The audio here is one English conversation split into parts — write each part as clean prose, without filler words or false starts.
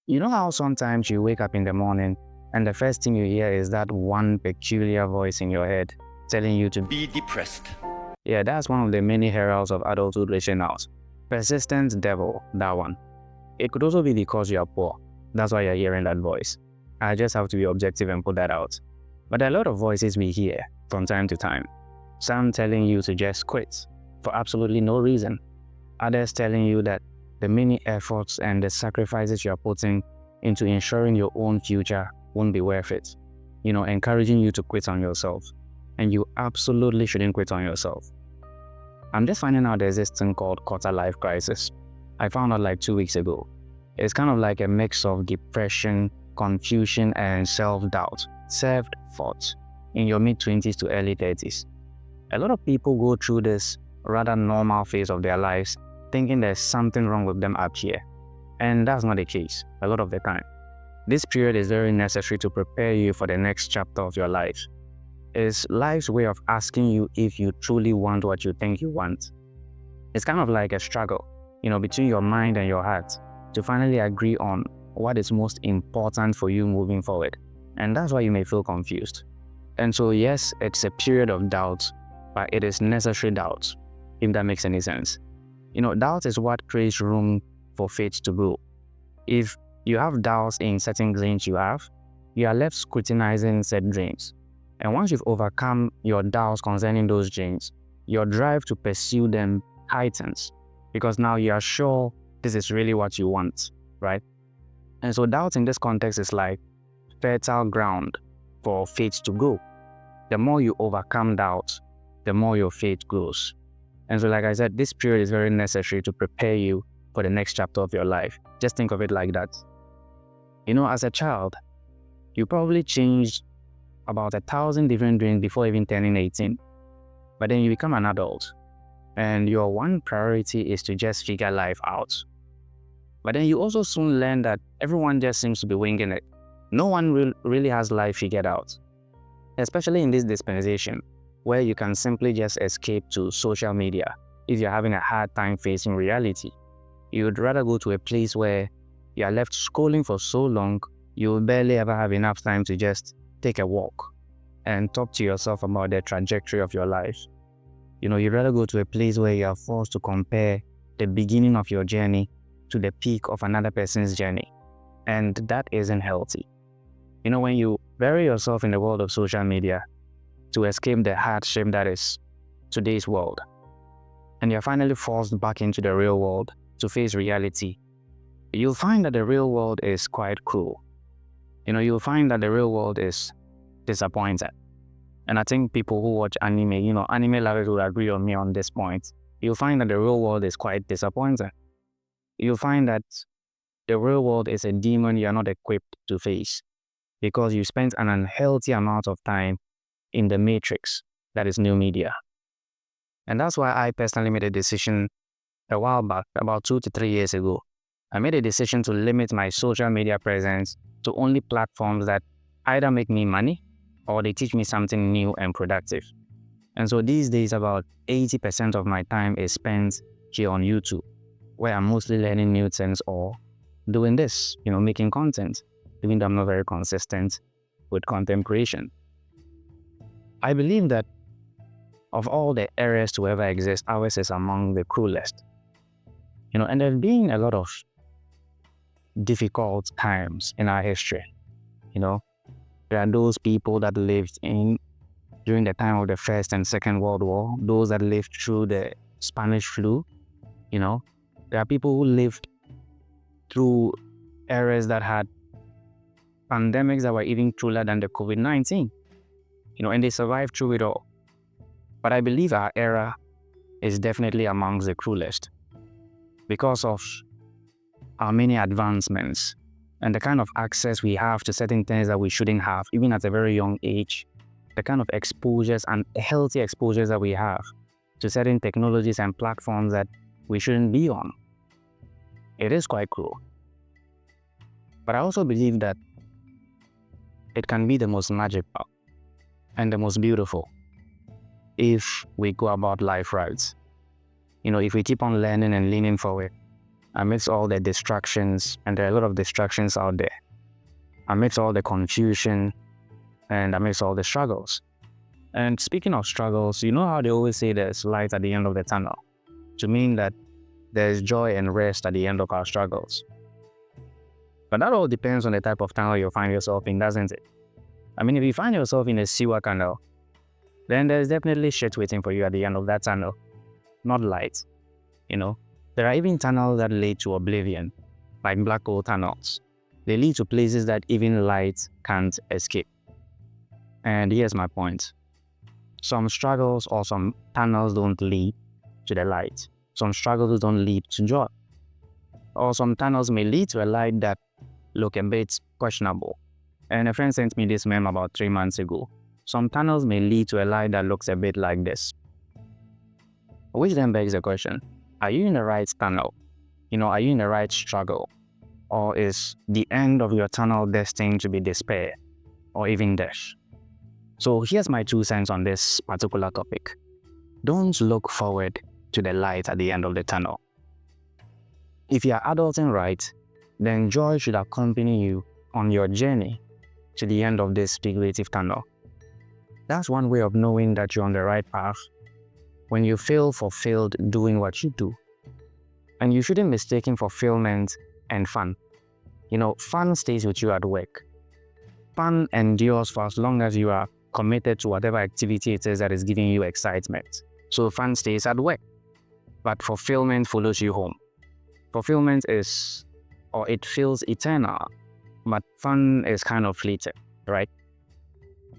You know how sometimes you wake up in the morning and the first thing you hear is that one peculiar voice in your head telling you to Be depressed. Yeah, that's one of the many heralds of adulthood reaching out. Persistent devil, that one. It could also be because you are poor. That's why you're hearing that voice. I just have to be objective and put that out. But there are a lot of voices we hear from time to time. Some telling you to just quit for absolutely no reason. Others telling you that the many efforts and the sacrifices you're putting into ensuring your own future won't be worth it. Encouraging you to quit on yourself. And you absolutely shouldn't quit on yourself. I'm just finding out there's this thing called quarter life crisis. I found out like 2 weeks ago. It's kind of like a mix of depression, confusion, and self-doubt, self-thought in your mid-20s to early 30s. A lot of people go through this rather normal phase of their lives thinking there's something wrong with them up here. And that's not the case a lot of the time. This period is very necessary to prepare you for the next chapter of your life. It's life's way of asking you if you truly want what you think you want. It's kind of like a struggle, between your mind and your heart to finally agree on what is most important for you moving forward. And that's why you may feel confused. And so yes, it's a period of doubt, but it is necessary doubt, if that makes any sense. Doubt is what creates room for faith to grow. If you have doubts in certain dreams you have, you are left scrutinizing said dreams. And once you've overcome your doubts concerning those dreams, your drive to pursue them heightens because now you are sure this is really what you want, right? And so doubt in this context is like fertile ground for faith to grow. The more you overcome doubt, the more your faith grows. And so like I said, this period is very necessary to prepare you for the next chapter of your life. Just think of it like that. As a child, you probably changed about 1,000 different dreams before even turning 18. But then you become an adult and your one priority is to just figure life out. But then you also soon learn that everyone just seems to be winging it. No one really has life figured out. Especially in this dispensation, where you can simply just escape to social media if you're having a hard time facing reality. You would rather go to a place where you are left scrolling for so long, you will barely ever have enough time to just take a walk and talk to yourself about the trajectory of your life. You'd rather go to a place where you are forced to compare the beginning of your journey to the peak of another person's journey. And that isn't healthy. When you bury yourself in the world of social media to escape the hardship that is today's world, and you're finally forced back into the real world to face reality, you'll find that the real world is quite cruel. You'll find that the real world is disappointed. And I think people who watch anime, anime lovers will agree on me on this point. You'll find that the real world is quite disappointing. You'll find that the real world is a demon you're not equipped to face because you spent an unhealthy amount of time in the matrix that is new media. And that's why I personally made a decision a while back, about 2 to 3 years ago. I made a decision to limit my social media presence to only platforms that either make me money or they teach me something new and productive. And so these days, about 80% of my time is spent here on YouTube, where I'm mostly learning new things or doing this, making content, even though I'm not very consistent with content creation. I believe that of all the areas to ever exist, ours is among the cruelest. And there's been a lot of difficult times in our history. There are those people that lived during the time of the First and Second World War, those that lived through the Spanish flu. There are people who lived through eras that had pandemics that were even crueler than the COVID-19, and they survived through it all. But I believe our era is definitely amongst the cruelest because of our many advancements and the kind of access we have to certain things that we shouldn't have, even at a very young age, the kind of exposures and healthy exposures that we have to certain technologies and platforms that we shouldn't be on. It is quite cruel. But I also believe that it can be the most magical and the most beautiful if we go about life right. If we keep on learning and leaning forward amidst all the distractions, and there are a lot of distractions out there, amidst all the confusion, and amidst all the struggles. And speaking of struggles, you know how they always say there's light at the end of the tunnel, to mean that there's joy and rest at the end of our struggles. But that all depends on the type of tunnel you find yourself in, doesn't it? I mean, if you find yourself in a sewer canal, then there's definitely shit waiting for you at the end of that tunnel, not light. You know, there are even tunnels that lead to oblivion, like black hole tunnels. They lead to places that even light can't escape. And here's my point. Some struggles or some tunnels don't lead to the light. Some struggles don't lead to joy. Or some tunnels may lead to a light that look a bit questionable. And a friend sent me this meme about 3 months ago. Some tunnels may lead to a light that looks a bit like this. Which then begs the question, are you in the right tunnel? Are you in the right struggle? Or is the end of your tunnel destined to be despair or even death? So here's my 2 cents on this particular topic. Don't look forward to the light at the end of the tunnel. If you're adulting right, then joy should accompany you on your journey to the end of this figurative tunnel. That's one way of knowing that you're on the right path. When you feel fulfilled doing what you do. And you shouldn't mistake fulfillment and fun. Fun stays with you at work. Fun endures for as long as you are committed to whatever activity it is that is giving you excitement. So fun stays at work. But fulfillment follows you home. Fulfillment it feels eternal. But fun is kind of fleeting, right?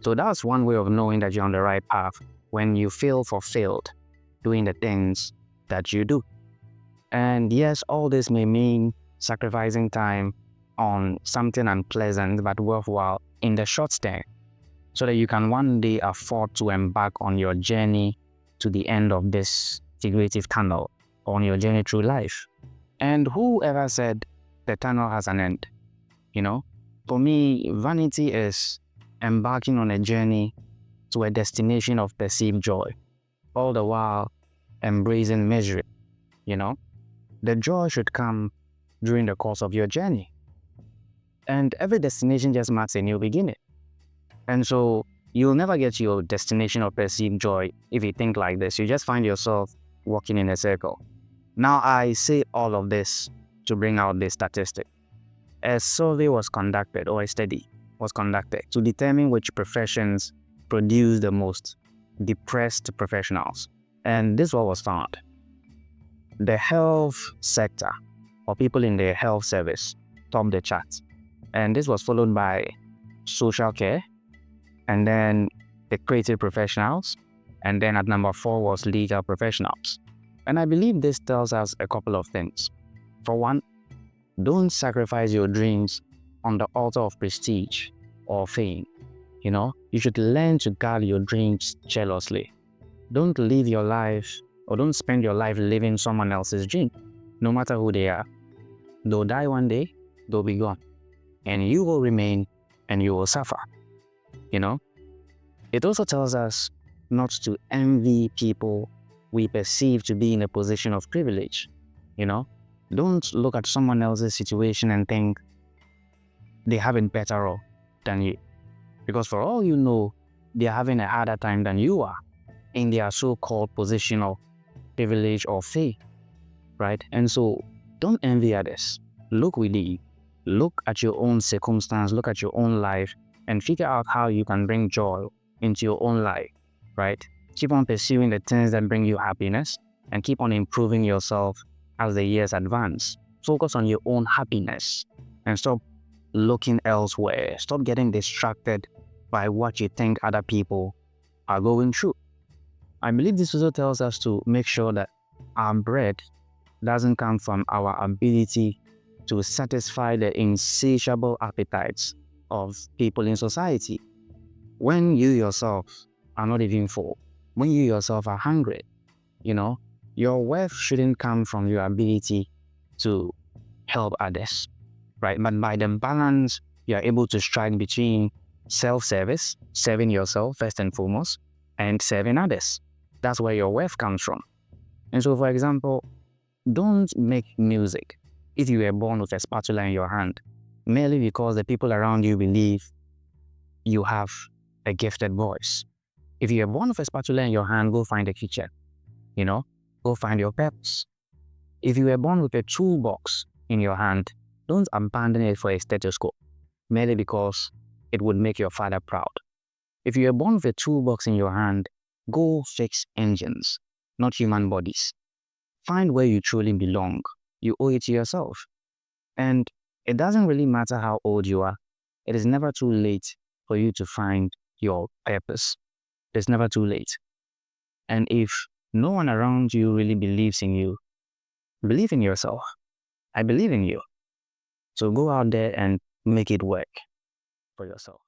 So that's one way of knowing that you're on the right path, when you feel fulfilled doing the things that you do. And yes, all this may mean sacrificing time on something unpleasant but worthwhile in the short term, so that you can one day afford to embark on your journey to the end of this figurative tunnel, on your journey through life. And whoever said the tunnel has an end? For me, vanity is embarking on a journey to a destination of perceived joy, all the while embracing misery. The joy should come during the course of your journey. And every destination just marks a new beginning. And so you'll never get to your destination of perceived joy if you think like this. You just find yourself walking in a circle. Now, I say all of this to bring out this statistic. A survey was conducted, or a study was conducted, to determine which professions produce the most depressed professionals. And this is what was found. The health sector, or people in the health service, topped the chart. And this was followed by social care, and then the creative professionals, and then at number 4 was legal professionals. And I believe this tells us a couple of things. For one, don't sacrifice your dreams on the altar of prestige or fame. You should learn to guard your dreams jealously. Don't live your life, or don't spend your life living someone else's dream, no matter who they are. They'll die one day, they'll be gone. And you will remain, and you will suffer. It also tells us not to envy people we perceive to be in a position of privilege. Don't look at someone else's situation and think they have it better off than you. Because for all you know, they're having a harder time than you are in their so-called position of privilege or fame, right? And so don't envy others. Look within. Look at your own circumstance, look at your own life, and figure out how you can bring joy into your own life, right? Keep on pursuing the things that bring you happiness, and keep on improving yourself as the years advance. Focus on your own happiness and stop looking elsewhere. Stop getting distracted by what you think other people are going through. I believe this also tells us to make sure that our bread doesn't come from our ability to satisfy the insatiable appetites of people in society. When you yourself are not even full, when you yourself are hungry, your worth shouldn't come from your ability to help others, right? But by the balance you are able to strike between self-service, serving yourself first and foremost, and serving others. That's where your worth comes from. And so, for example, don't make music If you were born with a spatula in your hand, merely because the people around you believe you have a gifted voice. If you were born with a spatula in your hand, go find a kitchen. Go find your purpose. If you were born with a toolbox in your hand, don't abandon it for a stethoscope, merely because it would make your father proud. If you were born with a toolbox in your hand, go fix engines, not human bodies. Find where you truly belong. You owe it to yourself. And it doesn't really matter how old you are. It is never too late for you to find your purpose. It's never too late. And if no one around you really believes in you, believe in yourself. I believe in you. So go out there and make it work for yourself.